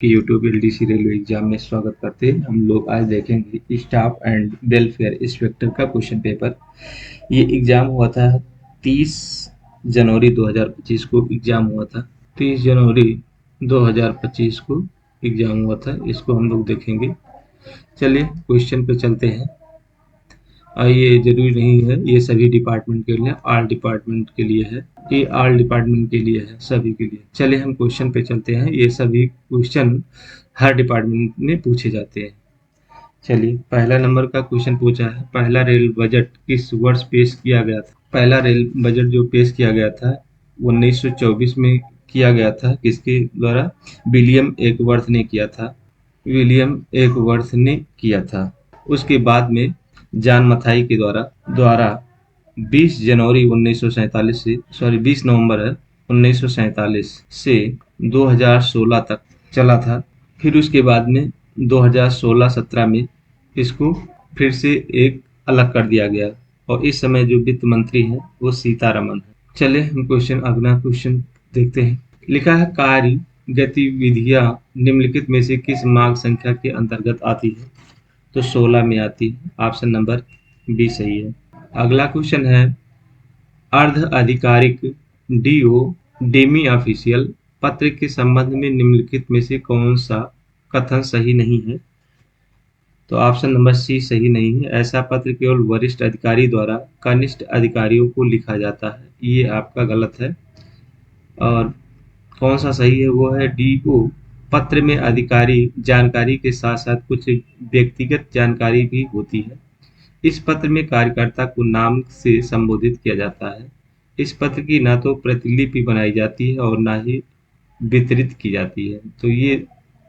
कि YouTube LDC railway exam में स्वागत करते हैं। हम लोग आज देखेंगे स्टाफ एंड वेलफेयर इंस्पेक्टर का क्वेश्चन पेपर। ये एग्जाम हुआ था 30 जनवरी 2025 को एग्जाम हुआ था। 30 जनवरी 2025 को एग्जाम हुआ था। इसको हम लोग देखेंगे। चलिए क्वेश्चन पे चलते हैं। ये जरूरी नहीं है ये सभी डिपार्टमेंट के लिए, ऑल डिपार्टमेंट के लिए है। ये ऑल डिपार्टमेंट के लिए है, सभी के लिए। चलिए हम क्वेश्चन पे चलते हैं। ये सभी क्वेश्चन हर डिपार्टमेंट में पूछे जाते हैं। चलिए पहला नंबर का क्वेश्चन पूछा है, पहला रेल बजट किस वर्ष पेश किया गया था? पहला रेल बजट जो पेश किया गया था 1924 में किया गया था। किसके द्वारा? विलियम एकवर्थ ने किया था। विलियम एकवर्थ ने किया था। उसके बाद में जॉन मथाई के द्वारा द्वारा 20 जनवरी 1947 से 20 नवंबर है 1947 से 2016 तक चला था। फिर उसके बाद में 2016-17 में इसको फिर से एक अलग कर दिया गया और इस समय जो वित्त मंत्री है वो सीतारमन है। चलिए हम अगला क्वेश्चन देखते हैं। लिखा है कार्य गतिविधियां निम्नलिखित में से किस मार्ग संख्या के अंतर्गत आती है? तो 16 में आती है। ऑप्शन नंबर बी सही है। अगला क्वेश्चन है अर्ध आधिकारिक डीओ डेमी ऑफिशियल पत्र के संबंध में निम्नलिखित में से कौन सा कथन सही नहीं है? तो ऑप्शन नंबर सी सही नहीं है। ऐसा पत्र केवल वरिष्ठ अधिकारी द्वारा कनिष्ठ अधिकारियों को लिखा जाता है, ये आपका गलत है। और कौन सा सही है? वो है डीओ पत्र में अधिकारी जानकारी के साथ साथ कुछ व्यक्तिगत जानकारी भी होती है। इस पत्र में कार्यकर्ता को नाम से संबोधित किया जाता है। इस पत्र की ना तो प्रतिलिपि बनाई जाती है और ना ही वितरित की जाती है। तो ये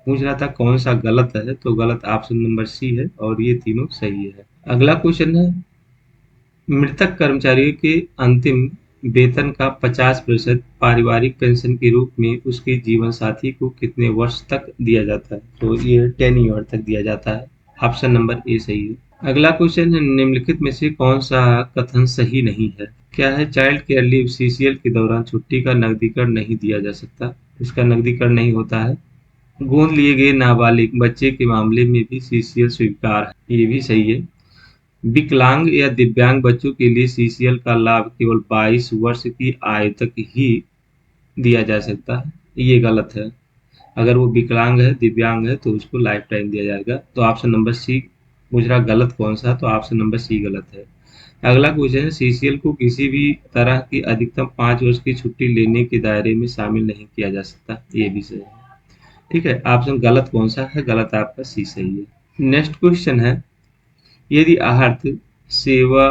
पूछ रहा था कौन सा गलत है, तो गलत ऑप्शन नंबर सी है और ये तीनों सही है। अगला क्वेश्चन है मृतक कर्मचारियों के अंतिम वेतन का 50% पारिवारिक पेंशन के रूप में उसके जीवन साथी को कितने वर्ष तक दिया जाता है? तो ये 10 ईयर तक दिया जाता है। ऑप्शन नंबर ए सही है। अगला क्वेश्चन है निम्नलिखित में से कौन सा कथन सही नहीं है? क्या है? चाइल्ड केयर लीव सीसीएल के दौरान छुट्टी का नकदीकरण नहीं दिया जा सकता, इसका नकदीकरण नहीं होता है। गोद लिए गए नाबालिग बच्चे के मामले में भी सीसीएल स्वीकार है, ये भी सही है। विकलांग या दिव्यांग बच्चों के लिए सीसीएल का लाभ केवल 22 वर्ष की आयु तक ही दिया जा सकता है, ये गलत है। अगर वो विकलांग है, दिव्यांग है तो उसको लाइफ टाइम दिया जाएगा। तो ऑप्शन नंबर सी पूछ रहा गलत कौन सा? तो ऑप्शन नंबर सी गलत है। अगला क्वेश्चन है सीसीएल को किसी भी तरह की अधिकतम 5 वर्ष की छुट्टी लेने के दायरे में शामिल नहीं किया जा सकता, ये भी सही है। ठीक है, ऑप्शन गलत कौन सा है? गलत आपका सी सही है। नेक्स्ट क्वेश्चन है यदि आहार्त सेवा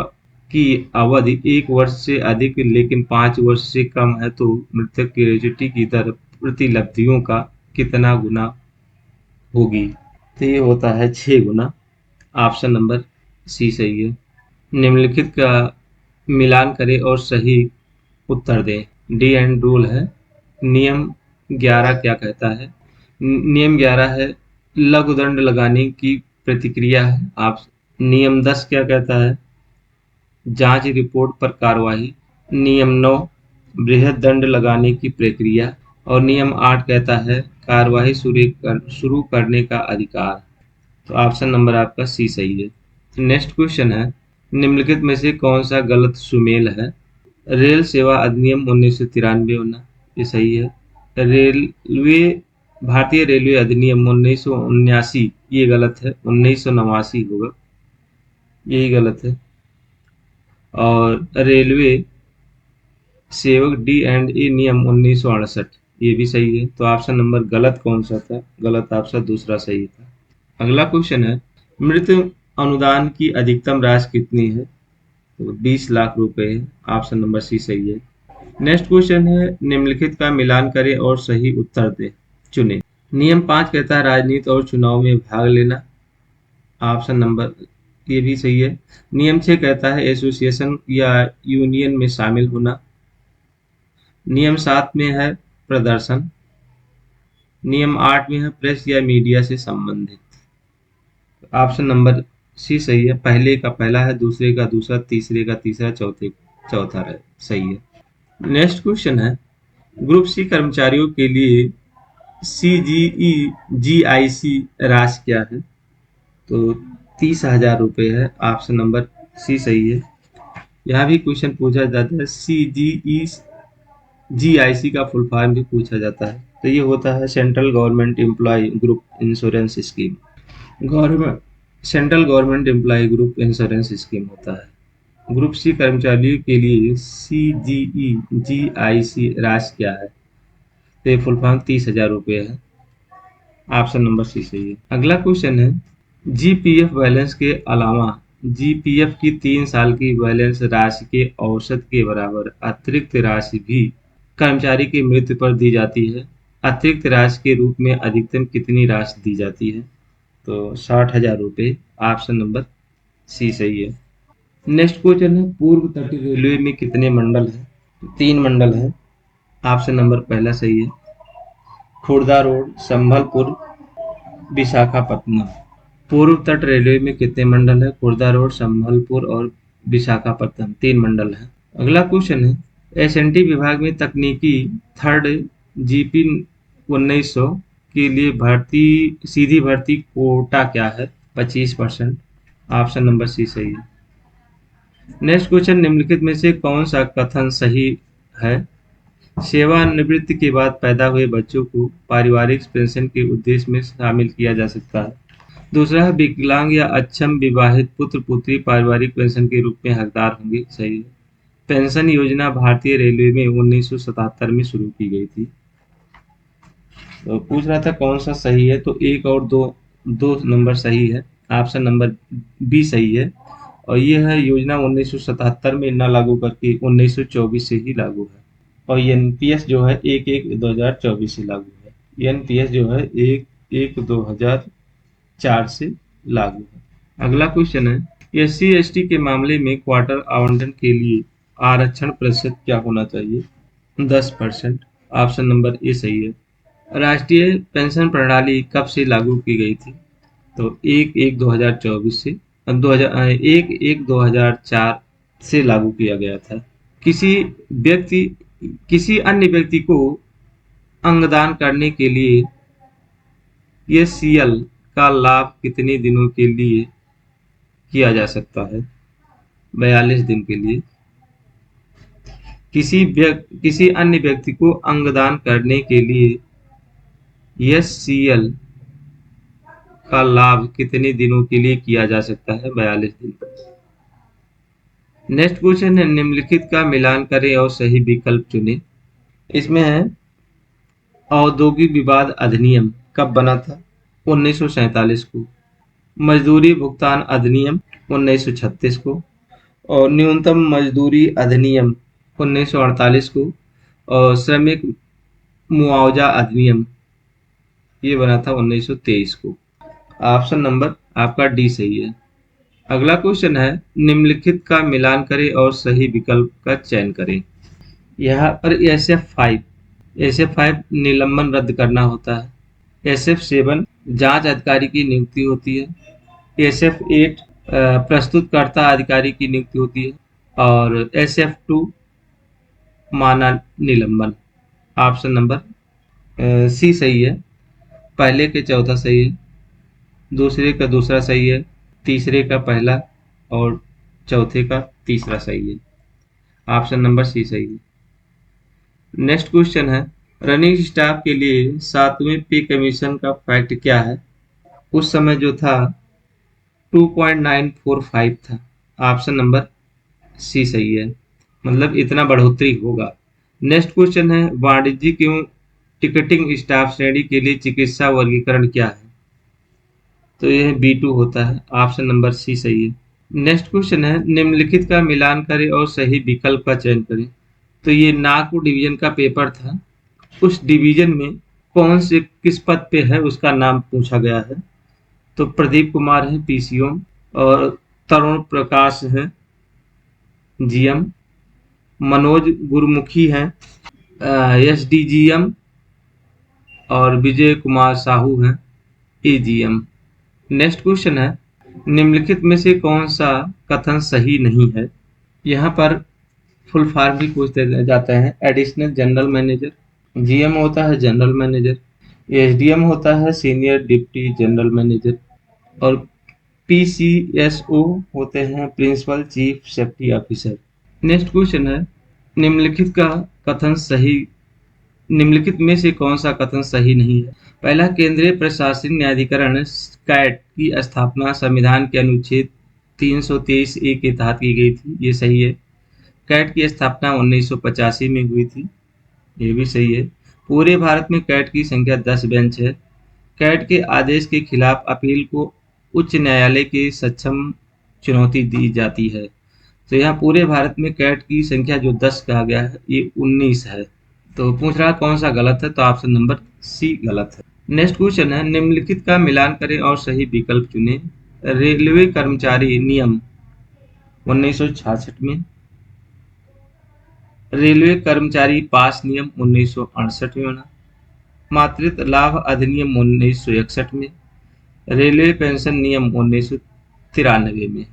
की अवधि 1 वर्ष से अधिक लेकिन 5 वर्ष से कम है तो मृतक की ग्रेच्युटी की दर प्रतिलब्धियों का कितना गुना होगी? तो ये होता है 6 गुना। ऑप्शन नंबर सी सही है। निम्नलिखित का मिलान करें और सही उत्तर दें। डी एंड रूल है। नियम 11 क्या कहता है? नियम 11 है लघुदंड लगाने की प्रतिक्रिया है। आप नियम 10 क्या कहता है? जांच रिपोर्ट पर कार्रवाई। नियम 9 बृहद दंड लगाने की प्रक्रिया और नियम 8 कहता है कार्रवाई शुरू करने का अधिकार। तो ऑप्शन नंबर आपका सी सही है। नेक्स्ट क्वेश्चन है निम्नलिखित में से कौन सा गलत सुमेल है? रेल सेवा अधिनियम 1993 होना, ये सही है। रेलवे भारतीय रेलवे अधिनियम 1979, ये गलत है, 1989 होगा, यही गलत है। और रेलवे सेवक डी एंड ए नियम 1968, ये भी सही है। तो ऑप्शन नंबर गलत कौन सा था? गलत ऑप्शन दूसरा सही था। अगला क्वेश्चन है मृत अनुदान की अधिकतम राशि कितनी है? तो 20 लाख रुपए है। ऑप्शन नंबर सी सही है। नेक्स्ट क्वेश्चन है निम्नलिखित का मिलान करें और सही उत्तर दें, चुने। नियम 5 कहता है राजनीति और चुनाव में भाग लेना। ऑप्शन नंबर ये भी सही है। नियम 6 कहता है एसोसिएशन या यूनियन में शामिल होना। नियम 7 में है प्रदर्शन। नियम 8 में है प्रेस या मीडिया से संबंधित। ऑप्शन नंबर सी सही है। पहले का पहला है, दूसरे का दूसरा, तीसरे का तीसरा, चौथे चौथा सही है। नेक्स्ट क्वेश्चन है ग्रुप सी कर्मचारियों के लिए CGI राशि क्या है? तो 30,000 रुपये है। ऑप्शन नंबर सी सही है। यहाँ भी क्वेश्चन पूछा जाता है, CGI का फुल फॉर्म भी पूछा जाता है। तो ये होता है central government employ group insurance scheme. Government central government employ group insurance scheme होता है। ग्रुप सी कर्मचारियों के लिए CGI राशि क्या है? तो ये फुल फॉर्म 30,000 रुपये है। ऑप्शन नंबर सी सही है। अगला क्वेश्चन है, जीपीएफ बैलेंस के अलावा जीपीएफ की 3 साल की बैलेंस राशि के औसत के बराबर अतिरिक्त राशि भी कर्मचारी की मृत्यु पर दी जाती है। अतिरिक्त राशि के रूप में अधिकतम कितनी राशि दी जाती है? तो 60,000 रुपये। ऑप्शन नंबर सी सही है। नेक्स्ट क्वेश्चन है, पूर्व तटीय रेलवे में कितने मंडल हैं? 3 मंडल है। ऑप्शन नंबर पहला सही है। खुर्दा रोड, संभलपुर, विशाखापट्टनम। पूर्व तट रेलवे में कितने मंडल है? खुर्दा रोड, संभलपुर और विशाखापट्टनम, 3 मंडल है। अगला क्वेश्चन है, एसएनटी विभाग में तकनीकी थर्ड जीपी 1900 के लिए भर्ती सीधी भर्ती कोटा क्या है? 25%। ऑप्शन नंबर सी सही है। नेक्स्ट क्वेश्चन, निम्नलिखित में से कौन सा कथन सही है? सेवानिवृत्ति के बाद पैदा हुए बच्चों को पारिवारिक पेंशन के उद्देश्य में शामिल किया जा सकता है। दूसरा है, विकलांग या अक्षम विवाहित पुत्र पुत्री पारिवारिक पेंशन के रूप में हकदार होंगे। सही है। पेंशन योजना भारतीय रेलवे में 1977 में शुरू की गई थी। तो पूछ रहा था कौन सा सही है, तो एक और दो, दो नंबर सही है। ऑप्शन नंबर बी सही है। और ये है, योजना 1977 में न लागू करके 1924 से ही लागू है। और एनपीएस जो है 1/1/2024 से लागू है। एनपीएस जो है 1/1/2004 से लागू है। अगला क्वेश्चन है, एससी एसटी के मामले में क्वार्टर आवंटन के लिए आरक्षण प्रतिशत क्या होना चाहिए? 10%। ऑप्शन नंबर ए सही है। राष्ट्रीय पेंशन प्रणाली कब से लागू की गई थी? तो 1/1/2024 से। 1/1/2004 से लागू किया गया था। किसी व्यक्ति किसी अन्य व्यक्ति को अंगदान करने के लिए एचसीएल का लाभ कितने दिनों के लिए किया जा सकता है? 42 दिन के लिए। किसी अन्य व्यक्ति को अंगदान करने के लिए एचसीएल का लाभ कितने दिनों के लिए किया जा सकता है? 42 दिन। नेक्स्ट क्वेश्चन है, निम्नलिखित का मिलान करें और सही विकल्प चुनें। इसमें है, औद्योगिक विवाद अधिनियम कब बना था? 1947 को। मजदूरी भुगतान अधिनियम 1936 को। और न्यूनतम मजदूरी अधिनियम 1948 को। और श्रमिक मुआवजा अधिनियम ये बना था 1923 को। ऑप्शन नंबर आपका डी सही है। अगला क्वेश्चन है, निम्नलिखित का मिलान करें और सही विकल्प का चयन करें। यहाँ पर SF5 निलंबन रद्द करना होता है। SF7 जांच अधिकारी की नियुक्ति होती है। SF8 प्रस्तुतकर्ता अधिकारी की नियुक्ति होती है। और SF2 माना निलंबन। ऑप्शन नंबर सी सही है। पहले के चौथा सही है, दूसरे का दूसरा सही है, तीसरे का पहला और चौथे का तीसरा सही है। ऑप्शन नंबर सी सही है। नेक्स्ट क्वेश्चन है, रनिंग स्टाफ के लिए 7वें पे कमीशन का फैक्ट क्या है? उस समय जो था 2.945 था। ऑप्शन नंबर सी सही है, मतलब इतना बढ़ोतरी होगा। नेक्स्ट क्वेश्चन है, वाणिज्यिक एवं टिकटिंग स्टाफ श्रेणी के लिए चिकित्सा वर्गीकरण क्या है? तो यह B2 होता है। ऑप्शन नंबर सी सही है। नेक्स्ट क्वेश्चन है, निम्नलिखित का मिलान करें और सही विकल्प का चयन करें। तो ये नागपुर डिवीजन का पेपर था। उस डिवीजन में कौन से किस पद पे है उसका नाम पूछा गया है। तो प्रदीप कुमार है पीसीओ, और तरुण प्रकाश है जीएम, मनोज गुरमुखी है एसडीजीएम, और विजय कुमार साहू है एजीएम। नेक्स्ट क्वेश्चन है, निम्नलिखित में से कौन सा कथन सही नहीं है? यहाँ पर फुल फॉर्म भी पूछते जाते हैं। एडिशनल जनरल मैनेजर, जीएम होता है जनरल मैनेजर। एसडीएम होता है सीनियर डिप्टी जनरल मैनेजर, और पीसीएसओ होते हैं principal chief safety officer. Next question है, निम्नलिखित का कथन सही निम्नलिखित में से कौन सा कथन सही नहीं है? पहला, केंद्रीय प्रशासनिक न्यायाधिकरण कैट की स्थापना संविधान के अनुच्छेद 323 ए के तहत की गई थी, ये सही है। कैट की स्थापना 1985 में हुई थी, ये भी सही है। पूरे भारत में कैट की संख्या 10 बेंच है। कैट के आदेश के खिलाफ अपील को उच्च न्यायालय के सक्षम चुनौती दी जाती है। तो यहाँ पूरे भारत में कैट की संख्या जो 10 कहा गया है, ये 19 है। तो पूछ रहा कौन सा गलत है, तो ऑप्शन नंबर सी गलत है। नेक्स्ट क्वेश्चन है, निम्नलिखित का मिलान करें और सही विकल्प चुनें। रेलवे कर्मचारी नियम 1966 में, रेलवे कर्मचारी पास नियम 1968 में बना, मातृत्व लाभ अधिनियम 1961 में, रेलवे पेंशन नियम 1993 में।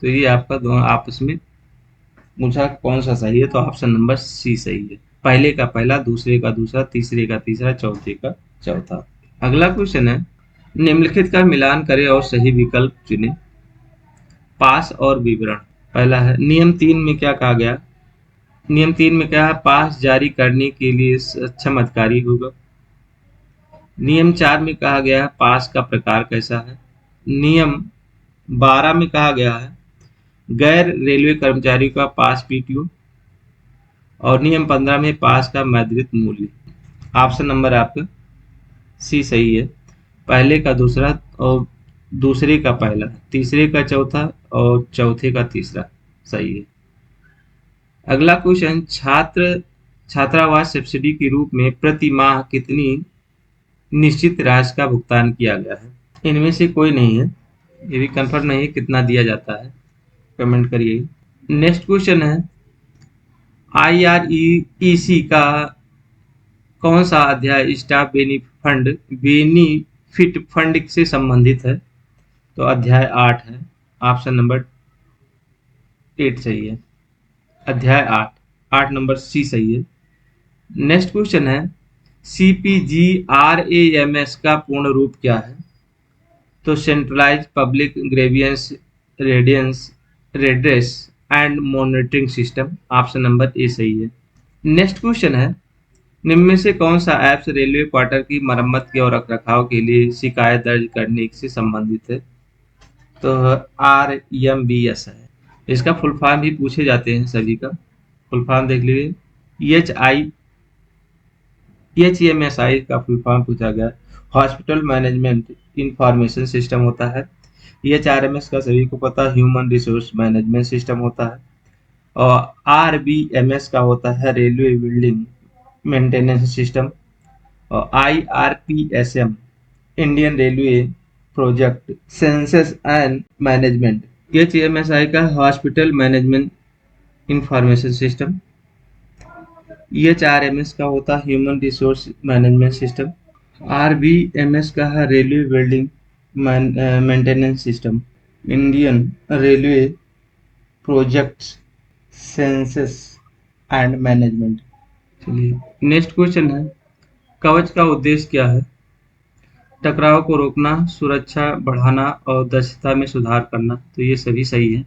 तो ये आपका दोनों आपस में पूछा कौन सा सही है, तो ऑप्शन नंबर सी सही है। पहले का पहला, दूसरे का दूसरा, तीसरे का तीसरा, चौथे का चौथा। अगला क्वेश्चन है, निम्नलिखित का मिलान करें और सही विकल्प चुनें। पास और विवरण। पहला है, नियम 3 में क्या कहा गया? नियम 3 में क्या है? पास जारी करने के लिए सक्षम अधिकारी होगा। नियम 4 में कहा गया है पास का प्रकार कैसा है। नियम 12 में कहा गया है गैर रेलवे कर्मचारी का पास पीटीओ, और नियम 15 में पास का निर्धारित मूल्य। ऑप्शन नंबर आपका सी सही है। पहले का दूसरा और दूसरे का पहला, तीसरे का चौथा और चौथे का तीसरा सही है। अगला क्वेश्चन, छात्रावास सब्सिडी के रूप में प्रति माह कितनी निश्चित राशि का भुगतान किया गया है? इनमें से कोई नहीं है, ये भी कंफर्म नहीं है कितना दिया जाता है, कमेंट करिए। नेक्स्ट क्वेश्चन है, आईआरईसी का कौन सा अध्याय स्टाफ बेनिफिट फंड से संबंधित है? तो अध्याय 8 है, ऑप्शन नंबर 8 सही है। अध्याय 8, 8 नंबर सी सही है। नेक्स्ट क्वेश्चन है, CPGRAMS का पूर्ण रूप क्या है? तो centralise public grievance redress and monitoring system, option number A सही है। नेक्स्ट क्वेश्चन है, निम्न में से कौन सा ऐप्स रेलवे क्वार्टर की मरम्मत के और रखरखाव के लिए शिकायत दर्ज करने से संबंधित है? तो RMBS है। इसका फुल फॉर्म भी पूछे जाते हैं सभी का, फुल फॉर्म देख लीजिए। HMSI का फुल फॉर्म पूछा गया, हॉस्पिटल मैनेजमेंट इंफॉर्मेशन सिस्टम होता है। HRMS का सभी को पता, ह्यूमन रिसोर्स मैनेजमेंट सिस्टम होता है। और RBMS का होता है रेलवे बिल्डिंग मेंटेनेंस सिस्टम। और IRPSM Indian railway project census and management. HMSI का hospital management information system. EHRMS का होता है human resource management system. RBMS का है railway building maintenance system. Indian railway projects census and management. चलिए next question है, कवच का उद्देश्य क्या है? टकराव को रोकना, सुरक्षा बढ़ाना और दक्षता में सुधार करना। तो ये सभी सही है।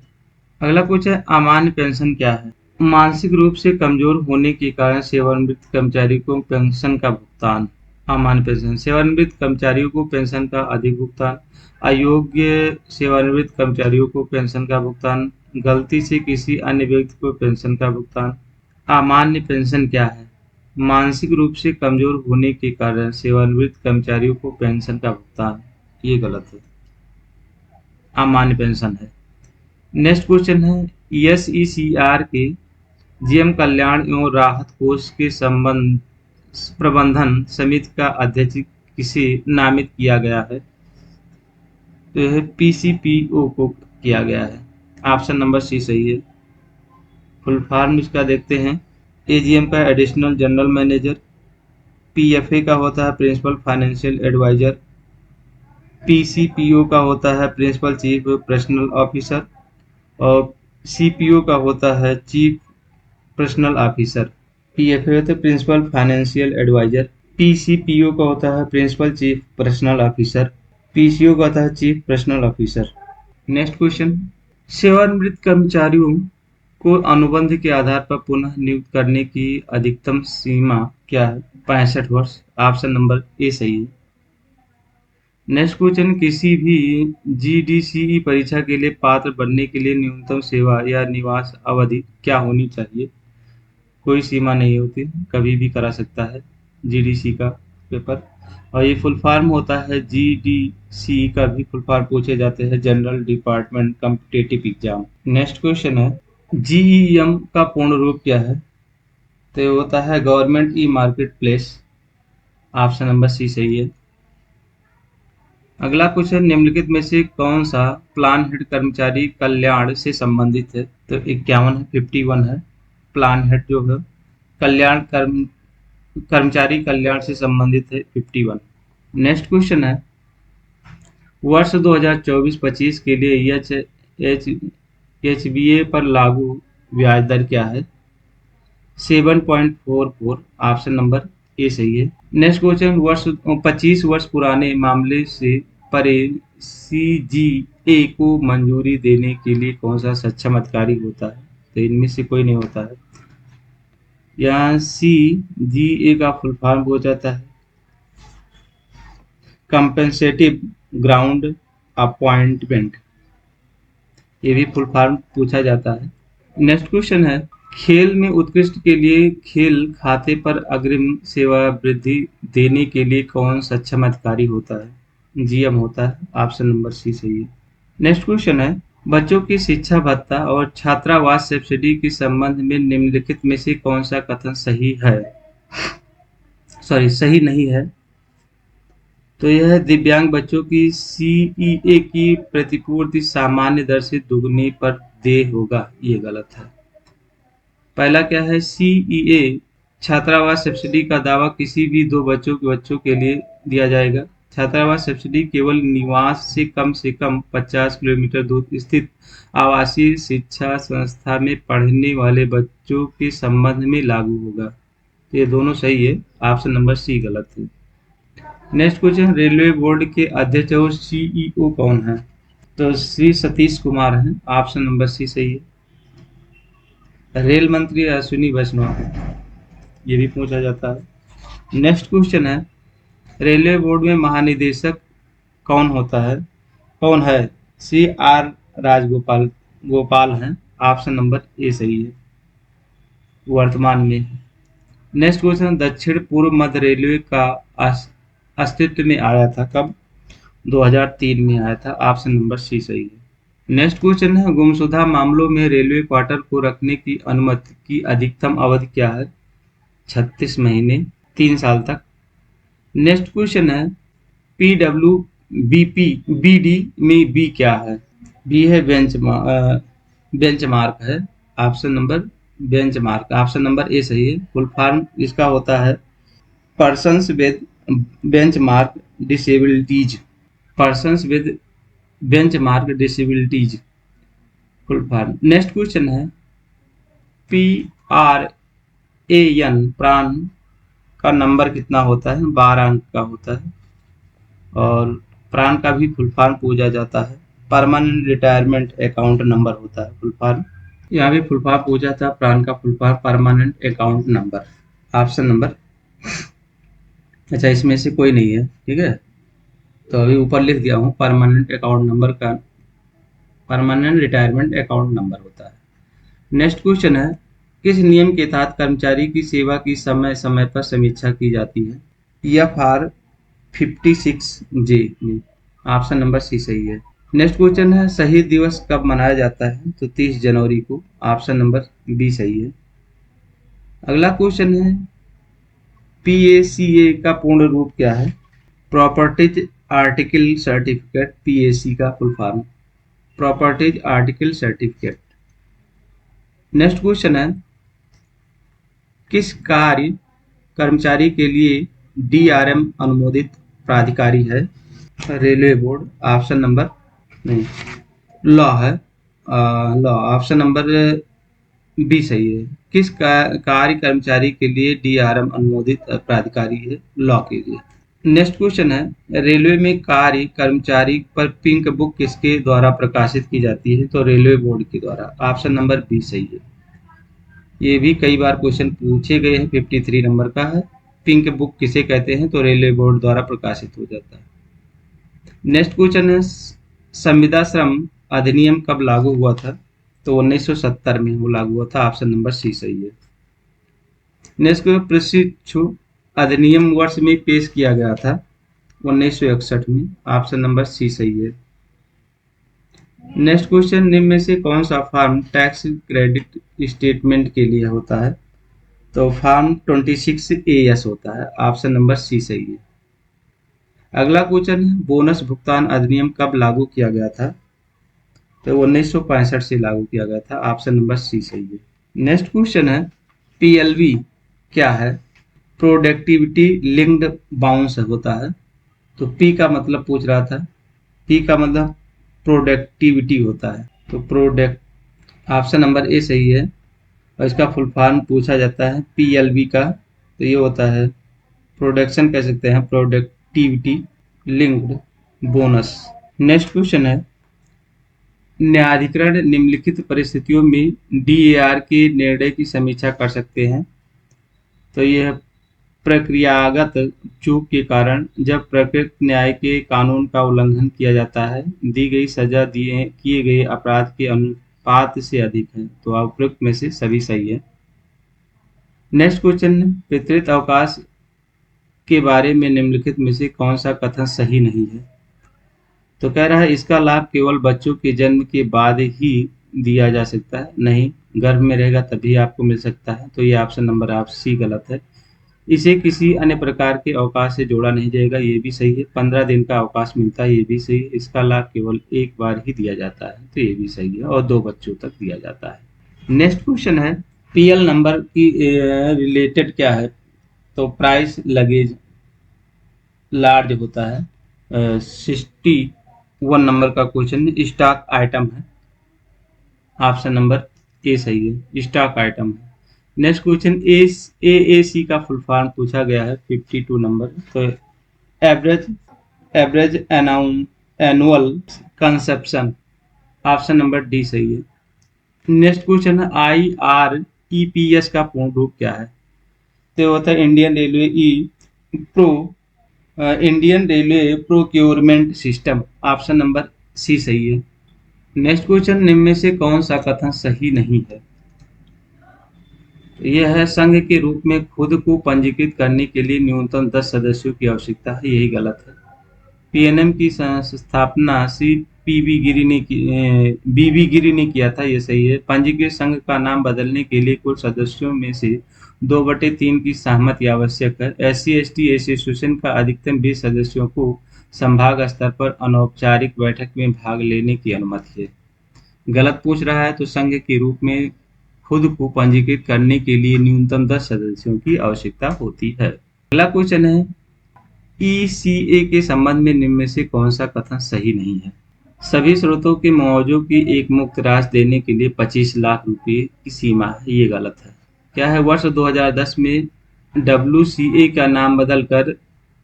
अगला क्वेश्चन है, अमान्य पेंशन क्या है? मानसिक रूप से कमजोर होने के कारण सेवानिवृत्त कर्मचारी को पेंशन का भुगतान। अमान्य पेंशन, सेवानिवृत्त कर्मचारियों को पेंशन का अधिक भुगतान, अयोग्य सेवानिवृत्त कर्मचारियों को पेंशन का भुगतान, गलती से किसी अन्य व्यक्ति को पेंशन का भुगतान। अमान्य पेंशन क्या है? मानसिक रूप से कमजोर होने के कारण सेवानिवृत्त कर्मचारियों को पेंशन का भुगतान, ये गलत है, अमान्य पेंशन है। नेक्स्ट क्वेश्चन है, SECR के जीएम कल्याण एवं राहत कोष के संबंध प्रबंधन समिति का अध्यक्ष किसे नामित किया गया है? तो यह PCPO को किया गया है, ऑप्शन नंबर सी सही है। फुल फॉर्म इसका देखते हैं, AGM का एडिशनल जनरल मैनेजर, PFA का होता है प्रिंसिपल फाइनेंशियल एडवाइजर, PCPO का होता है प्रिंसिपल चीफ पर्सनल ऑफिसर, और CPO का होता है चीफ पर्सनल ऑफिसर। PFA होता है प्रिंसिपल फाइनेंशियल एडवाइजर, पीसीपीओ का होता है principal chief personnel officer. PCO का होता है chief personnel officer. Next question, सेवानिवृत्त कर्मचारियों को अनुबंध के आधार पर पुनः नियुक्त करने की अधिकतम सीमा क्या है? 65 वर्ष। ऑप्शन नंबर ए सही है। नेक्स्ट क्वेश्चन, किसी भी जीडीसीई परीक्षा के लिए पात्र बनने के लिए न्यूनतम सेवा या निवास अवधि क्या होनी चाहिए? कोई सीमा नहीं होती, कभी भी करा सकता है जीडीसी का पेपर। और ये फुल फॉर्म होता है, जीडीसी का भी फुल फॉर्म पूछे जाते हैं, general department competitive exam. Next question है, जीईएम का पूर्ण रूप क्या है? तो ये होता है government e market place. Option number C सही है। अगला क्वेश्चन, निम्नलिखित में से कौन सा प्लान हेड कर्मचारी कल्याण से संबंधित है? तो 51 है, 51 है। प्लान हेड जो है कर्मचारी कल्याण से संबंधित है, 51। नेक्स्ट क्वेश्चन है, वर्ष 2024-25 के लिए एच एचबीए पर लागू ब्याज दर क्या है? 7.44। ऑप्शन नंबर ए सही है। नेक्स्ट क्वेश्चन, 25 वर्ष पुराने मामले से परे सीजीए को मंजूरी देने के लिए कौन सा सक्षम अधिकारी होता है? तो इनमें से कोई नहीं होता है। यहाँ सीजीए का फुल फॉर्म हो जाता है कंपेंसेटिव ग्राउंड अपॉइंटमेंट। ये भी फुल फॉर्म पूछा जाता है। नेक्स्ट क्वेश्चन है, खेल में उत्कृष्ट के लिए खेल खाते पर अग्रिम सेवा वृद्धि देने के लिए कौन सक्षम अधिकारी होता है? जीएम होता है। ऑप्शन नंबर सी सही है। नेक्स्ट क्वेश्चन है, बच्चों की शिक्षा भत्ता और छात्रावास सब्सिडी के संबंध में निम्नलिखित में से कौन सा कथन सही है? सही नहीं है। तो यह है, दिव्यांग बच्चों की सीईए की प्रतिपूर्ति सामान्य दर से दुगनी पर देय होगा। ये गलत है। पहला क्या है, सीईए छात्रावास सब्सिडी का दावा किसी भी दो बच्चों के लिए दिया जाएगा। छात्रावास सब्सिडी केवल निवास से कम 50 किलोमीटर दूर स्थित आवासीय शिक्षा संस्था में पढ़ने वाले बच्चों के संबंध में लागू होगा। तो ये दोनों सही है, ऑप्शन नंबर सी गलत है। नेक्स्ट क्वेश्चन, रेलवे बोर्ड के अध्यक्ष और सीईओ कौन है? तो श्री सतीश कुमार हैं। ऑप्शन नंबर सी सही है। रेल मंत्री अश्विनी वैष्णव, ये भी पूछा जाता है। नेक्स्ट क्वेश्चन है, रेलवे बोर्ड में महानिदेशक कौन होता है? कौन है? सी आर गोपाल हैं। ऑप्शन नंबर ए सही है, वर्तमान में। नेक्स्ट क्वेश्चन, दक्षिण पूर्व मध्य रेलवे का अस्तित्व में आया था कब? 2003 में आया था। ऑप्शन नंबर सी सही है। नेक्स्ट क्वेश्चन है, गुमशुदा मामलों में रेलवे क्वार्टर को रखने की अनुमति की अधिकतम अवधि क्या है? 36 महीने, 3 साल तक। नेक्स्ट क्वेश्चन है, पीडब्ल्यू बीपी बीडी में बी क्या है? बी है बेंचमार्क है। Option number benchmark, option number A सही है। फुल फॉर्म इसका होता है persons with benchmark disabilities. Persons with benchmark disabilities, full form. Next question है, पी आर ए एन प्राण का नंबर कितना होता है? 12 अंक का होता है। और प्राण का भी फुल फॉर्म पूछा जाता है, परमानेंट रिटायरमेंट अकाउंट नंबर होता है फुल फॉर्म। यहाँ भी फुल फॉर्म पूछा था, प्राण का full form permanent account number. Option number, अच्छा इसमें से कोई नहीं है, ठीक है। तो अभी ऊपर लिख दिया हूँ, परमानेंट अकाउंट नंबर का परमानेंट रिटायरमेंट अकाउंट नंबर होता है। नेक्स्ट क्वेश्चन है, किस नियम के तहत कर्मचारी की सेवा की समय समय पर समीक्षा की जाती है? एफ आर 56J में। ऑप्शन नंबर सी सही है। नेक्स्ट क्वेश्चन है, शहीद दिवस कब मनाया जाता है? तो 30 जनवरी को। ऑप्शन नंबर बी सही है। अगला क्वेश्चन है, पीएसीए का पूर्ण रूप क्या है? प्रॉपर्टीज आर्टिकल सर्टिफिकेट, पीएसी का full form properties article certificate. Next question है, किस कार्य कर्मचारी के लिए डीआरएम अनुमोदित प्राधिकारी है? Railway board. ऑप्शन नंबर नहीं, लॉ है। लॉ, ऑप्शन नंबर बी सही है। किस कार्य कर्मचारी के लिए डीआरएम अनुमोदित प्राधिकारी है? लॉ के लिए। नेक्स्ट क्वेश्चन है, रेलवे में कार्य कर्मचारी पर पिंक बुक किसके द्वारा प्रकाशित की जाती है? तो रेलवे बोर्ड के द्वारा। ऑप्शन नंबर बी सही है। ये भी कई बार क्वेश्चन पूछे गए हैं, 53 नंबर का है। पिंक बुक किसे कहते हैं? तो रेलवे बोर्ड द्वारा प्रकाशित हो जाता है। नेक्स्ट क्वेश्चन है, संविदा श्रम अधिनियम कब लागू हुआ था? तो 1970 में वो लागू हुआ था। ऑप्शन नंबर सी सही है। नेक्स्ट क्वेश्चन, प्रशिक्षु अधिनियम वर्ष में पेश किया गया था? 1961 में। ऑप्शन नंबर सी सही है। नेक्स्ट क्वेश्चन, निम्न में से कौन सा फॉर्म टैक्स क्रेडिट स्टेटमेंट के लिए होता है? तो फॉर्म 26 AS होता है। ऑप्शन नंबर सी सही है। अगला क्वेश्चन है, बोनस भुगतान अधिनियम कब लागू किया गया था? तो 1965 से लागू किया गया था। ऑप्शन नंबर सी सही है। नेक्स्ट क्वेश्चन है, पीएलवी क्या है? प्रोडक्टिविटी लिंक्ड बाउंस होता है। तो पी का मतलब पूछ रहा था, पी का मतलब प्रोडक्टिविटी होता है। तो प्रोडक्ट ऑप्शन नंबर ए सही है। और इसका फुल फॉर्म पूछा जाता है पीएलवी का, तो ये होता है प्रोडक्शन कह सकते हैं, productivity linked bonus. Next question है, न्यायाधिकरण निम्नलिखित परिस्थितियों में डीएआर के निर्णय की समीक्षा कर सकते हैं? तो यह प्रक्रियागत चूक के कारण, जब प्रकृत न्याय के कानून का उल्लंघन किया जाता है, दी गई सजा दिए किए गए अपराध के अनुपात से अधिक है। तो उपरोक्त में से सभी सही है। नेक्स्ट क्वेश्चन, पितृत्व अवकाश के बारे में निम्नलिखित में से कौन सा कथन सही नहीं है? तो कह रहा है इसका लाभ केवल बच्चों के जन्म के बाद ही दिया जा सकता है। नहीं, गर्भ में रहेगा तभी आपको मिल सकता है। तो ये ऑप्शन नंबर आप सी गलत है। इसे किसी अन्य प्रकार के अवकाश से जोड़ा नहीं जाएगा, ये भी सही है। 15 दिन का अवकाश मिलता है, ये भी सही है। इसका लाभ केवल एक बार ही दिया जाता है, तो ये भी सही है। और 2 बच्चों तक दिया जाता है। नेक्स्ट क्वेश्चन है, पीएल नंबर की रिलेटेड क्या है? तो प्राइस लगेज लार्ज होता है। 61 नंबर का क्वेश्चन स्टॉक आइटम है। ऑप्शन नंबर ए सही है, स्टॉक आइटम है। नेक्स्ट क्वेश्चन, एएसी का फुल फॉर्म पूछा गया है, 52 नंबर। तो average average annual consumption. Option number D सही है। नेक्स्ट क्वेश्चन है, आईआरईपीएस का पूर्ण रूप क्या है? तो होता है pro Indian railway procurement system. Option number C सही है। नेक्स्ट क्वेश्चन, निम्न में से कौन सा कथन सही नहीं है? यह है, संघ के रूप में खुद को पंजीकृत करने के लिए न्यूनतम 10 सदस्यों की आवश्यकता है। यही गलत है। पीएनएम की स्थापना सी बीबी गिरी ने किया था। ये सही है। पंजीकृत संघ का नाम बदलने के लिए कुल सदस्यों में से 2/3 की सहमति आवश्यक है। SC/ST एसोसिएशन का अधिकतम 20 सदस्यों को संभाग स्तर पर अनौपचारिक बैठक में भाग लेने की अनुमति है। गलत पूछ रहा है, तो संघ के रूप में खुद को पंजीकृत करने के लिए न्यूनतम 10 सदस्यों की आवश्यकता होती है। अगला क्वेश्चन है, ईसीए के संबंध में निम्न में से कौन सा कथन सही नहीं है? सभी स्रोतों के मुआवजों की एक मुक्त राशि देने के लिए 25 लाख रुपए की सीमा है। ये गलत है। क्या है, वर्ष 2010 में WCA का नाम बदलकर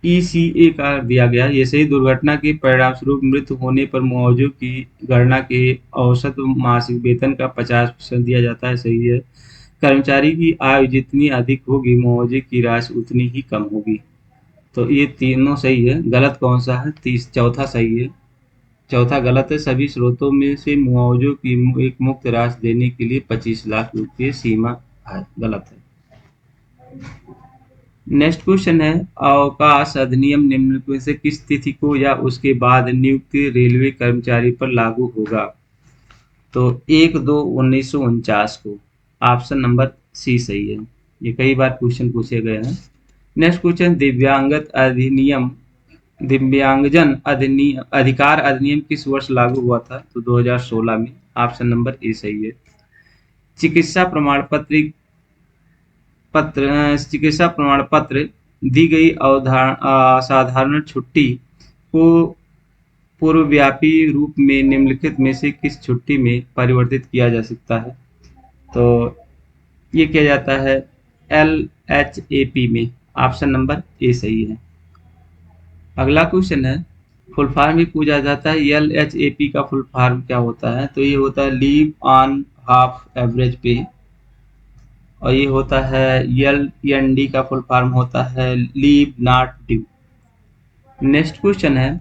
ECA कर दिया गया। ये सही। दुर्घटना के परिणामस्वरूप मृत्यु होने पर मुआवजों की गणना के औसत मासिक वेतन का 50% दिया जाता है। सही है। कर्मचारी की आयु जितनी अधिक होगी, मुआवजे की राशि उतनी ही कम होगी। तो ये तीनों सही है। गलत कौन सा है? चौथा सही है। चौथा गलत है। सभी स्रोतों में से मुआवजों की एक मुक्त राशि देने के लिए 25 लाख रुपये सीमा है। गलत है। नेक्स्ट क्वेश्चन है, अवकाश अधिनियम निम्नलिखित में से किस तिथि को या उसके बाद नियुक्त रेलवे कर्मचारी पर लागू होगा? तो 1/2/1949 को। ऑप्शन नंबर सी सही है। ये कई बार क्वेश्चन पूछे गए हैं। नेक्स्ट क्वेश्चन, दिव्यांगजन अधिकार अधिनियम किस वर्ष लागू हुआ था? तो 2016 में। ऑप्शन नंबर ए सही है। चिकित्सा प्रमाण चिकित्सा प्रमाण पत्र दी गई असाधारण छुट्टी को पूर्वव्यापी रूप में निम्नलिखित में से किस छुट्टी में परिवर्तित किया जा सकता है? तो ये किया जाता है LHAP में। ऑप्शन नंबर ए सही है। अगला क्वेश्चन है, फुल फॉर्म भी पूछा जाता है, LHAP का फुल फॉर्म क्या होता है? तो ये होता है लीव ऑन हाफ एवरेज पे। और ये होता है LND का फुल फॉर्म होता है leave not due. Next question है,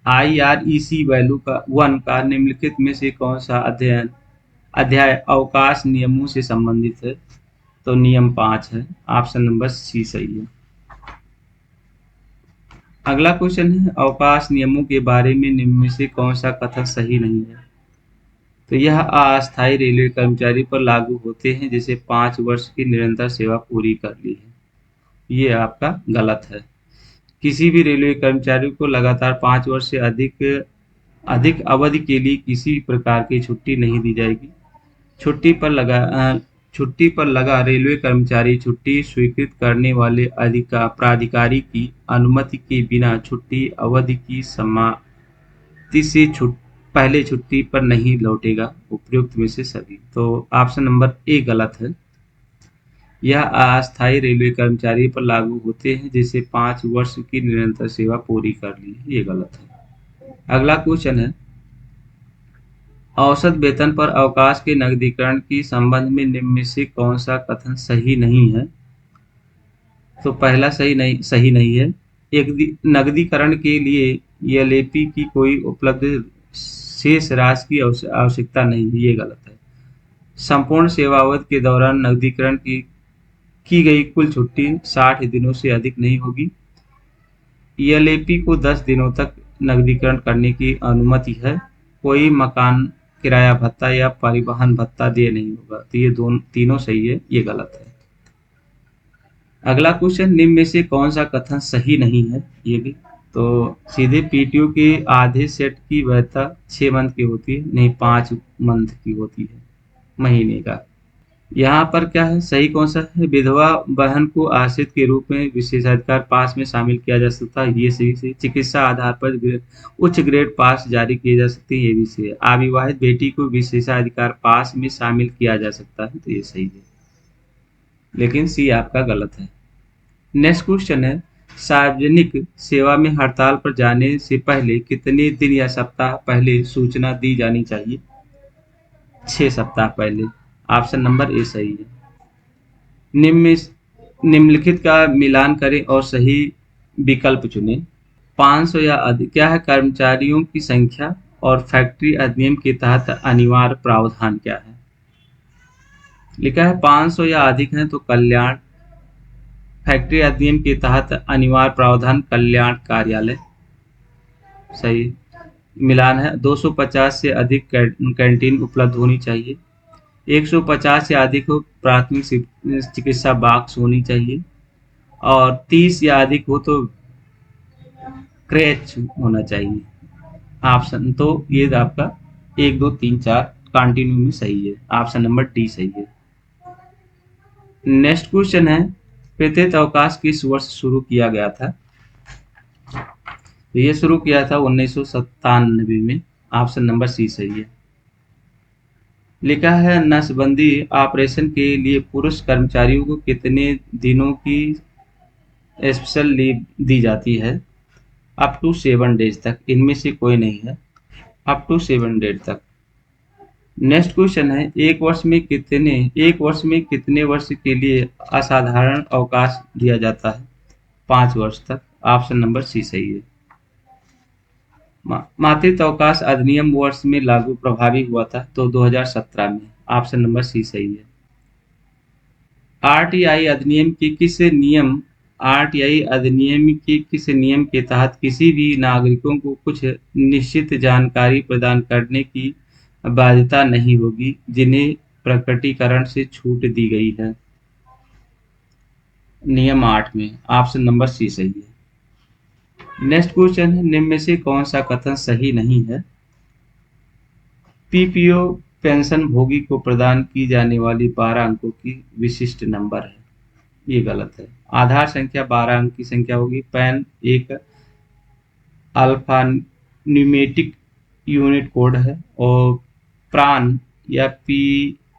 IREC वैल्यू का 1 का निम्नलिखित में से कौन सा अध्याय अवकाश नियमों से संबंधित है? तो नियम 5 है। ऑप्शन नंबर सी सही है। अगला क्वेश्चन है, अवकाश नियमों के बारे में निम्न में से कौन सा कथन सही नहीं है? तो यह अस्थायी रेलवे कर्मचारी पर लागू होते हैं जिसे 5 वर्ष की निरंतर सेवा पूरी कर ली है। ये आपका गलत है। किसी भी रेलवे कर्मचारी को लगातार 5 वर्ष से अधिक अधिक अवधि के लिए किसी प्रकार की छुट्टी नहीं दी जाएगी। छुट्टी पर लगा छुट्टी पर लगा रेलवे कर्मचारी छुट्टी स्वीकृत करने वाले प्राधिकारी की अनुमति के बिना छुट्टी अवधि की समाप्ति से पहले छुट्टी पर नहीं लौटेगा। उपयुक्त में से सभी। तो ऑप्शन नंबर ए गलत है। यह अस्थायी रेलवे कर्मचारी पर लागू होते हैं जिसे 5 वर्ष की निरंतर सेवा पूरी कर ली है। ये गलत है। अगला क्वेश्चन है, औसत वेतन पर अवकाश के नकदीकरण के संबंध में निम्न में से कौन सा कथन सही नहीं है? तो पहला सही नहीं है। एक नकदीकरण के लिए LAP की कोई उपलब्ध शेष राशि की आवश्यकता नहीं है। ये गलत है। संपूर्ण सेवावधि के दौरान नकदीकरण की गई कुल छुट्टी 60 दिनों से अधिक नहीं होगी। LAP को 10 दिनों तक नकदीकरण करने की अनुमति है। कोई मकान किराया भत्ता या परिवहन भत्ता दिए नहीं होगा। तो ये तीनों सही है। ये गलत है। अगला क्वेश्चन, निम्न में से कौन सा कथन सही नहीं है? ये भी तो सीधे PTO के आधे सेट की वैधता 6 मंथ की होती है, नहीं 5 मंथ की होती है, महीने का। यहाँ पर क्या है, सही कौन सा है? विधवा बहन को आश्रित के रूप में विशेषाधिकार पास में शामिल किया जा सकता है। ये सही। चिकित्सा आधार पर उच्च ग्रेड पास जारी किए जा सकते हैं। ये भी सही है। अविवाहित बेटी को विशेषाधिकार पास में शामिल किया जा सकता है। तो ये सही है, लेकिन सी आपका गलत है। नेक्स्ट क्वेश्चन है, सार्वजनिक सेवा में हड़ताल पर जाने से पहले कितने दिन या सप्ताह पहले सूचना दी जानी चाहिए? 6 सप्ताह पहले। ऑप्शन नंबर ए सही है। निम्नलिखित का मिलान करें और सही विकल्प चुनें। 500 या अधिक क्या है? कर्मचारियों की संख्या और फैक्ट्री अधिनियम के तहत अनिवार्य प्रावधान क्या है? लिखा है 500 या अधिक है तो कल्याण। फैक्ट्री अधिनियम के तहत अनिवार्य प्रावधान कल्याण कार्यालय। सही मिलान है। 250 से अधिक कैंटीन उपलब्ध होनी चाहिए। 150 से अधिक हो प्राथमिक चिकित्सा बॉक्स होनी चाहिए। और 30 या अधिक हो तो क्रैच होना चाहिए। ऑप्शन तो ये आपका 1 2 3 4 कंटिन्यू में सही है। ऑप्शन नंबर डी सही है। नेक्स्ट क्वेश्चन है, प्रत्येक अवकाश किस वर्ष शुरू किया गया था? तो ये शुरू किया था 1997 में। ऑप्शन नंबर सी सही है। लिखा है नसबंदी ऑपरेशन के लिए पुरुष कर्मचारियों को कितने दिनों की स्पेशल लीव दी जाती है? अप टू 7 डेज तक। इनमें से कोई नहीं है। अप टू 7 डेज तक। नेक्स्ट क्वेश्चन है, एक वर्ष में कितने वर्ष के लिए असाधारण अवकाश दिया जाता है? 5 वर्ष तक। ऑप्शन नंबर सी सही है। मातृत्व अवकाश अधिनियम वर्ष में लागू प्रभावी हुआ था तो 2017 में। ऑप्शन नंबर सी सही है। आरटीआई अधिनियम के किस नियम के तहत किसी भी नागरिकों को कुछ निश्चित जानकारी प्रदान करने की बाध्यता नहीं होगी जिन्हें प्रकटीकरण से छूट दी गई है? नियम 8 में। ऑप्शन नंबर सी सही है। नेक्स्ट क्वेश्चन है, निम्न में से कौन सा कथन सही नहीं है? पीपीओ पेंशन भोगी को प्रदान की जाने वाली 12 अंकों की विशिष्ट नंबर है। ये गलत है। आधार संख्या 12 अंक की संख्या होगी। पैन एक अल्फा न्यूमेटिक यूनिट कोड है। और प्रान या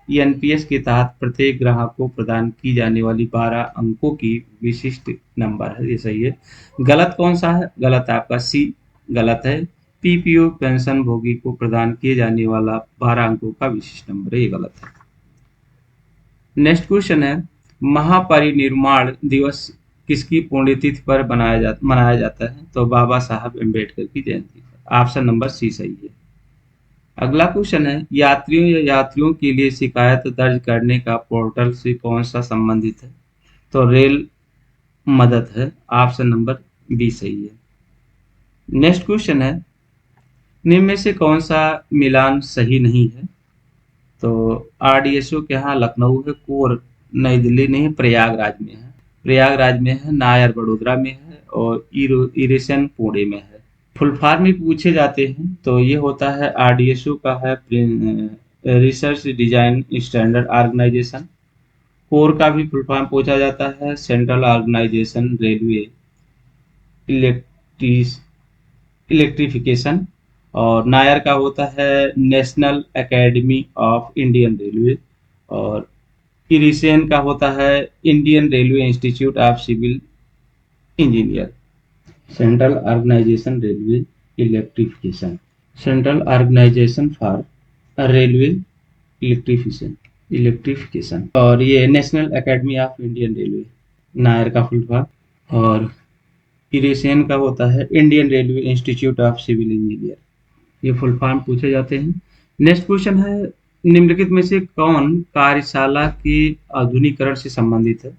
एनपीएस के तहत प्रत्येक ग्राहक को प्रदान की जाने वाली 12 अंकों की विशिष्ट नंबर है। ये सही है। गलत कौन सा है? गलत है आपका सी गलत है। पीपीओ पेंशन भोगी को प्रदान किए जाने वाला 12 अंकों का विशिष्ट नंबर है। ये गलत है। नेक्स्ट क्वेश्चन है, महापरिनिर्वाण दिवस किसकी पुण्यतिथि पर मनाया जाता है? तो बाबा साहब अम्बेडकर की जयंती पर। ऑप्शन नंबर सी सही है। अगला क्वेश्चन है, यात्रियों या यात्रियों के लिए शिकायत दर्ज करने का पोर्टल से कौन सा संबंधित है? तो रेल मदद है। ऑप्शन नंबर बी सही है। नेक्स्ट क्वेश्चन है, निम्न में से कौन सा मिलान सही नहीं है? तो आरडीएसओ के यहाँ लखनऊ है, कोर नई दिल्ली नहीं है, प्रयागराज में है। प्रयागराज में है, नायर बड़ोदरा में है और इरेशन पुणे में है। फुल फॉर्म भी पूछे जाते हैं तो ये होता है आरडीएसओ का है research design standard organisation. CORE का भी फुल फॉर्म पूछा जाता है central organisation railway electric electrification. और नायर का होता है national academy of Indian railway. और इरिसेन का होता है Indian railway institute of civil engineer. Central organisation railway electrification, central organisation for railway electrification electrification. और ये national academy of Indian railway NAIR का फुल फॉर्म। और इरेशियन का होता है Indian railway institute of civil engineer. ये फुल फॉर्म पूछे जाते हैं। नेक्स्ट क्वेश्चन है, निम्नलिखित में से कौन कार्यशाला के आधुनिकीकरण से संबंधित है?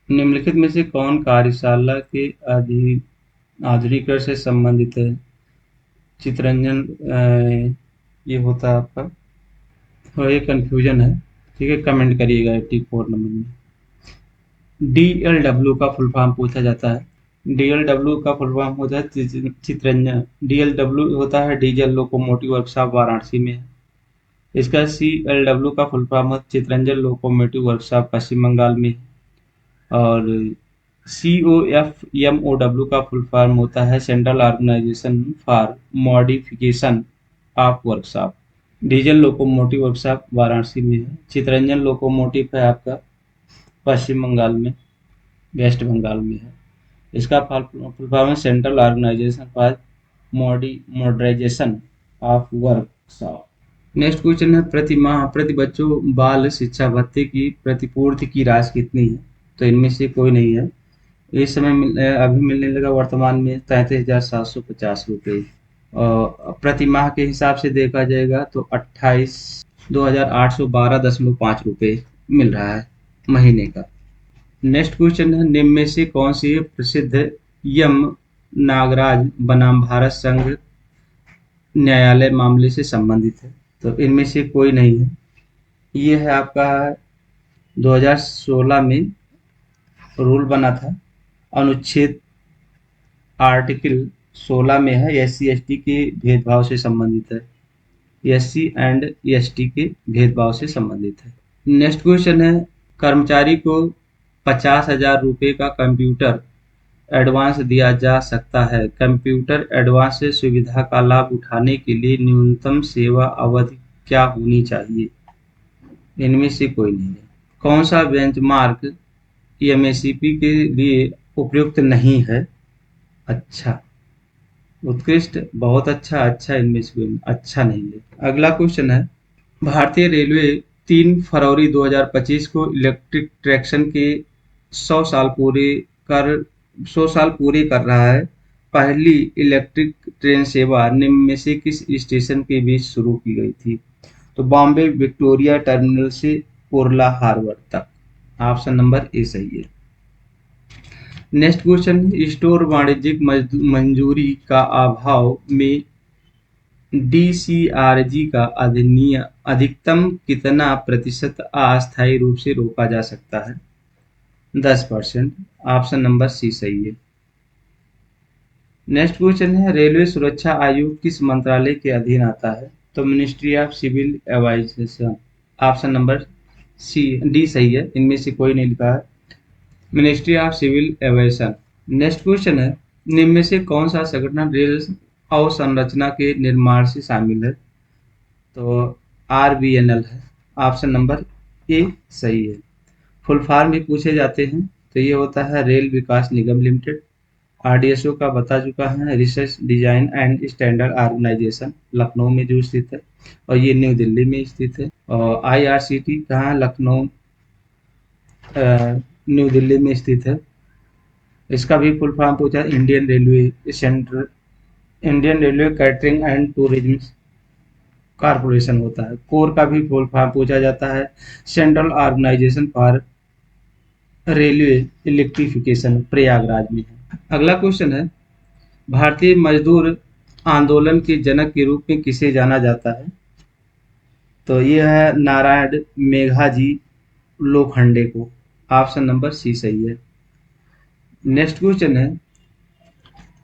निम्नलिखित में से कौन कार्यशाला के आधुनिकीकरण से संबंधित है? चितरंजन ये होता है आपका, थोड़ा ये कंफ्यूजन है। ठीक है, कमेंट करिएगा 84 नंबर में। डीएलडब्ल्यू का फुल फॉर्म पूछा जाता है। डीएलडब्ल्यू का फुल फॉर्म होता है चितरंजन। डीएलडब्ल्यू होता है डीजल लोकोमोटिव वर्कशॉप वाराणसी में है। इसका सीएलडब्ल्यू का फुल फॉर्म है चितरंजन लोकोमोटिव वर्कशॉप पश्चिम बंगाल में है। और COFMOW का फुल फॉर्म होता है central organisation for modification of workshop. Diesel locomotive workshop Varanasi में है। चितरंजन लोकोमोटिव है आपका पश्चिम बंगाल में, वेस्ट बंगाल में है। इसका फुल फॉर्म है central organisation for modernisation of workshop. Next question है, प्रति माह प्रति बच्चों बाल शिक्षा भत्ते की प्रतिपूर्ति की राशि कितनी है? तो इनमें से कोई नहीं है। इस समय अभी मिलने लगा वर्तमान में 33,750 रुपये। और प्रति माह के हिसाब से देखा जाएगा तो 2,812.5 रुपये मिल रहा है महीने का। नेक्स्ट क्वेश्चन है, निम्न में से कौन सी प्रसिद्ध यम नागराज बनाम भारत संघ न्यायालय मामले से संबंधित है? तो इनमें से कोई नहीं है। ये है आपका 2016 में रूल बना था। अनुच्छेद आर्टिकल 16 में है, SC/ST के भेदभाव से संबंधित है। SC&ST के भेदभाव से संबंधित है। नेक्स्ट क्वेश्चन है, कर्मचारी को 50,000 रुपये का कंप्यूटर एडवांस दिया जा सकता है। कंप्यूटर एडवांस सुविधा का लाभ उठाने के लिए न्यूनतम सेवा अवधि क्या होनी चाहिए? इनमें से कोई नहीं है। कौन सा बेंचमार्क एमएससीपी के लिए उपयुक्त नहीं है? अच्छा, उत्कृष्ट, बहुत अच्छा, अच्छा, इनमें से कोई अच्छा नहीं है। अगला क्वेश्चन है, भारतीय रेलवे 3 फरवरी 2025 को इलेक्ट्रिक ट्रैक्शन के 100 साल कर 100 साल पूरे कर रहा है। पहली इलेक्ट्रिक ट्रेन सेवा निम्न में से किस स्टेशन के बीच शुरू की गई थी? तो बॉम्बे विक्टोरिया टर्मिनल से कुर्ला हार्बर तक। ऑप्शन नंबर ए सही है। नेक्स्ट क्वेश्चन, स्टोर वाणिज्यिक मंजूरी का अभाव में DCRG का अधिकतम कितना प्रतिशत अस्थायी रूप से रोका जा सकता है? 10%। ऑप्शन नंबर सी सही है। नेक्स्ट क्वेश्चन है, रेलवे सुरक्षा आयोग किस मंत्रालय के अधीन आता है? तो ministry of civil aviation. Option number D सही है, इनमें से कोई नहीं लिखा है। Ministry of civil aviation. Next question है, निम्न में से कौन सा संगठन रेल अवसंरचना के निर्माण से शामिल है? तो RVNL है। ऑप्शन नंबर ए सही है। फुल फॉर्म भी पूछे जाते हैं, तो ये होता है रेल विकास निगम लिमिटेड। आरडीएसओ का बता चुका है, research design and standard organisation, Lucknow में जो स्थित है, और ये न्यू दिल्ली में स्थित है। और आईआरसीटी कहाँ है? लखनऊ, न्यू दिल्ली में स्थित है। इसका भी फुल फॉर्म पूछा, Indian railway central, Indian railway catering and tourism corporation होता है। कोर का भी फुल फॉर्म पूछा जाता है, central organisation for railway electrification, Prayagraj में है। अगला क्वेश्चन है, भारतीय मजदूर आंदोलन के जनक के रूप में किसे जाना जाता है? तो ये है नारायण मेघाजी लोखंडे को। ऑप्शन नंबर सी सही है। नेक्स्ट क्वेश्चन है,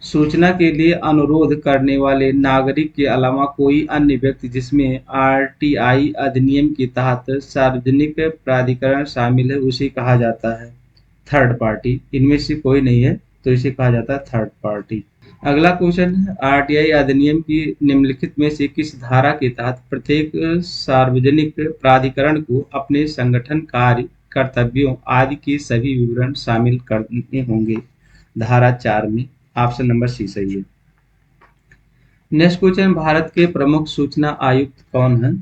सूचना के लिए अनुरोध करने वाले नागरिक के अलावा कोई अन्य व्यक्ति जिसमें आरटीआई अधिनियम के तहत सार्वजनिक प्राधिकरण शामिल है उसे कहा जाता है थर्ड पार्टी। इनमें से कोई नहीं है, तो इसे कहा जाता है थर्ड पार्टी। अगला क्वेश्चन है, आरटीआई अधिनियम की निम्नलिखित में से किस धारा के तहत प्रत्येक सार्वजनिक प्राधिकरण को अपने संगठन कार्य कर्तव्यों आदि के सभी विवरण शामिल करने होंगे? धारा 4 में। ऑप्शन नंबर सी सही है। नेक्स्ट क्वेश्चन, भारत के प्रमुख सूचना आयुक्त कौन है?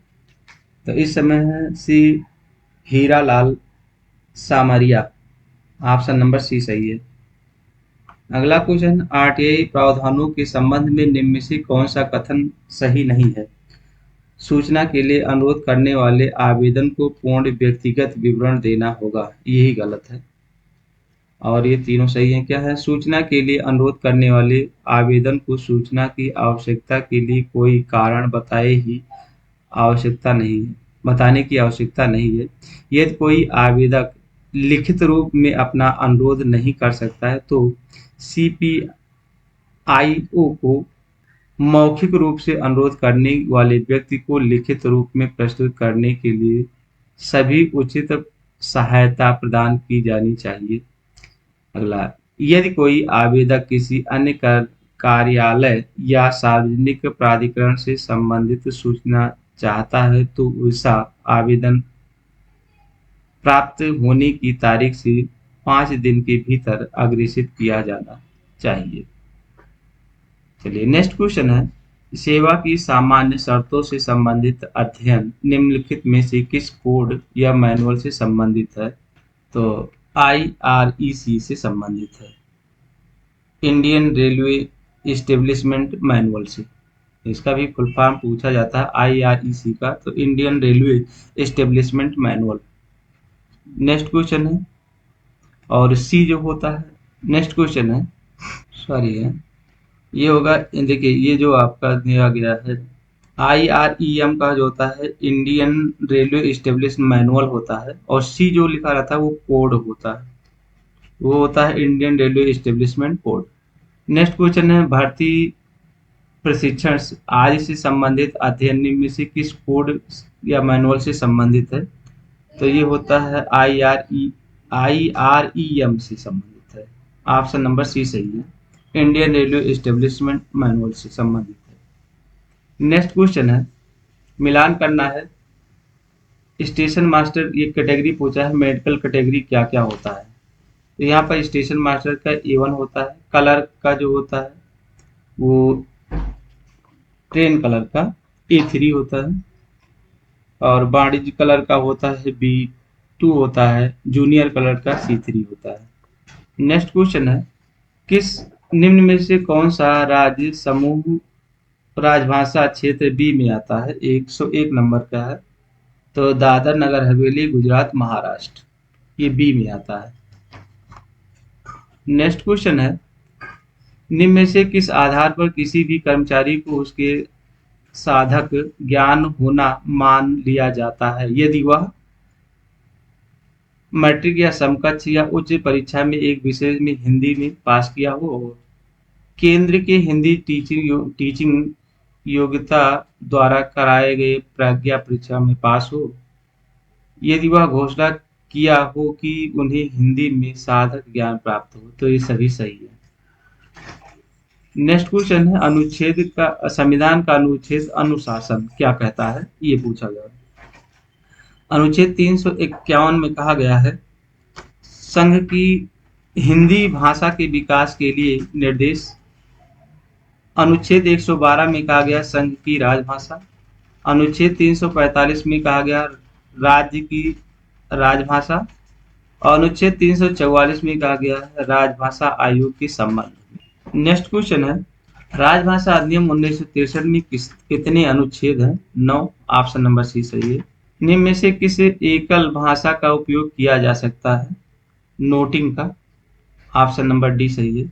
तो इस समय है सी Hiralal Samariya. Option number C सही है। अगला क्वेश्चन, आरटीआई प्रावधानों के संबंध में निम्न में से कौन सा कथन सही नहीं है? सूचना के लिए अनुरोध करने वाले आवेदन को पूर्ण व्यक्तिगत विवरण देना होगा, यही गलत है। और ये तीनों सही हैं। क्या है? सूचना के लिए अनुरोध करने वाले आवेदन को सूचना की आवश्यकता के लिए कोई कारण बताने की आवश्यकता नहीं है। यदि कोई आवेदक लिखित रूप में अपना अनुरोध नहीं कर सकता है तो सीपीआईओ को मौखिक रूप से अनुरोध करने वाले व्यक्ति को लिखित रूप में प्रस्तुत करने के लिए सभी उचित सहायता प्रदान की जानी चाहिए। अगला, यदि कोई आवेदक किसी अन्य कार्यालय या सार्वजनिक प्राधिकरण से संबंधित सूचना चाहता है तो उसका आवेदन प्राप्त होने की तारीख से 5 दिन के भीतर अग्रेषित किया जाना चाहिए। चलिए नेक्स्ट क्वेश्चन है, सेवा की सामान्य शर्तों से संबंधित अध्ययन निम्नलिखित में से किस कोड या मैनुअल से संबंधित है? तो आईआरईसी से संबंधित है, इंडियन रेलवे इस्टेब्लिशमेंट मैनुअल से। इसका भी फुल फॉर्म पूछा जाता है आईआरईसी का, तो Indian railway establishment manual. Next question है, और सी जो होता है, नेक्स्ट क्वेश्चन है, सॉरी है, ये होगा, देखिए ये जो आपका दिया गया है आईआरईएम का जो होता है इंडियन रेलवे इस्टेब्लिशमेंट मैनुअल होता है, और सी जो लिखा रहता है वो कोड होता है, वो होता है Indian railway establishment code. Next question है, भारतीय प्रशिक्षण आदि से संबंधित अध्ययन निम्न में से किस कोड या मैनुअल से संबंधित है? तो ये होता है आईआरईएम से संबंधित है। ऑप्शन नंबर सी सही है, इंडियन रेलवे इस्टेब्लिशमेंट मैनुअल से संबंधित है। नेक्स्ट क्वेश्चन है, मिलान करना है, स्टेशन मास्टर ये कैटेगरी पूछा है, मेडिकल कैटेगरी क्या क्या होता है? तो यहाँ पर स्टेशन मास्टर का A1 होता है, कलर का जो होता है वो ट्रेन कलर का A3 होता है, और वाणिज्य कलर का होता है B2 होता है, जूनियर कलर का C3 होता है। नेक्स्ट क्वेश्चन है, किस निम्न में से कौन सा राज्य समूह राजभाषा क्षेत्र बी में आता है? 101 नंबर का है, तो दादर नगर हवेली गुजरात महाराष्ट्र, ये बी में आता है। नेक्स्ट क्वेश्चन है, निम्न में से किस आधार पर किसी भी कर्मचारी को उसके साधक ज्ञान होना मान लिया जाता है यदि वह मैट्रिक या समकक्ष या उच्च परीक्षा में एक विषय में हिंदी में पास किया हो, केंद्र के हिंदी टीचिंग योग्यता द्वारा कराए गए प्रज्ञा परीक्षा में पास हो, यदि वह घोषणा किया हो कि उन्हें हिंदी में साधक ज्ञान प्राप्त हो, तो ये सभी सही है। नेक्स्ट क्वेश्चन है, अनुच्छेद का संविधान का अनुच्छेद अनुशासन क्या कहता है? ये पूछा गया। अनुच्छेद 351 में कहा गया है संघ की हिंदी भाषा के विकास के लिए निर्देश। अनुच्छेद 112 में कहा गया संघ की राजभाषा। अनुच्छेद 345 में कहा गया राज्य की राजभाषा। और अनुच्छेद 344 में कहा गया है राजभाषा आयोग के संबंध में। नेक्स्ट क्वेश्चन है राजभाषा अधिनियम 1963 में कितने अनुच्छेद हैं? 9। ऑप्शन नंबर सी सही है। निम्न में से किस एकल भाषा का उपयोग किया जा सकता है? नोटिंग का। ऑप्शन नंबर डी सही है।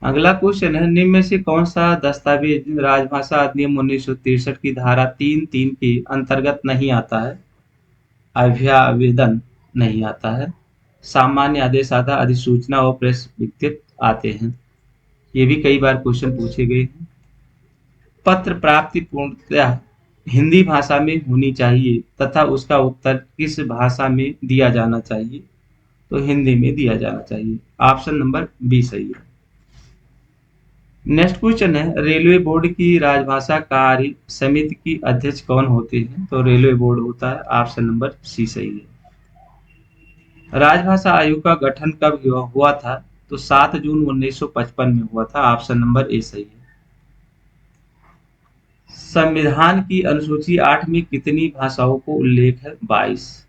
अगला क्वेश्चन है निम्न में से कौन सा दस्तावेज राजभाषा अधिनियम 1963 की धारा 3(3) के अंतर्गत नहीं आता है? अभ्यावेदन नहीं आता है, सामान्य आदेश आता, अधिसूचना और प्रेस विज्ञप्ति आते हैं। ये भी कई बार क्वेश्चन पूछे गए हैं। पत्र प्राप्ति पूर्णतः हिंदी भाषा में होनी चाहिए तथा उसका उत्तर किस भाषा में दिया जाना चाहिए? तो हिंदी में दिया जाना चाहिए। ऑप्शन नंबर बी सही है। नेक्स्ट क्वेश्चन है रेलवे बोर्ड की राजभाषा कार्य समिति की अध्यक्ष कौन होते हैं? तो रेलवे बोर्ड होता है। ऑप्शन नंबर सी सही है। राजभाषा आयोग का गठन कब हुआ था? तो 7 जून 1955 में हुआ था। ऑप्शन नंबर ए सही है। संविधान की अनुसूची 8 में कितनी भाषाओं को उल्लेख है? 22।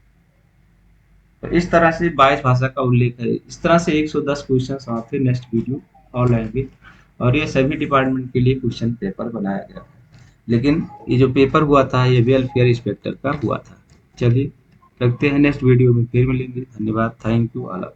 तो इस तरह से 22 भाषा का उल्लेख है। इस तरह से 110 क्वेश्चन आते नेक्स्ट वीडियो और लैंग्वेज, और ये सभी डिपार्टमेंट के लिए क्वेश्चन पेपर बनाया गया है। लेकिन ये जो पेपर हुआ था ये वेलफेयर इंस्पेक्टर का हुआ था। चलिए रखते हैं, नेक्स्ट वीडियो में फिर मिलेंगे। धन्यवाद। Thank you all.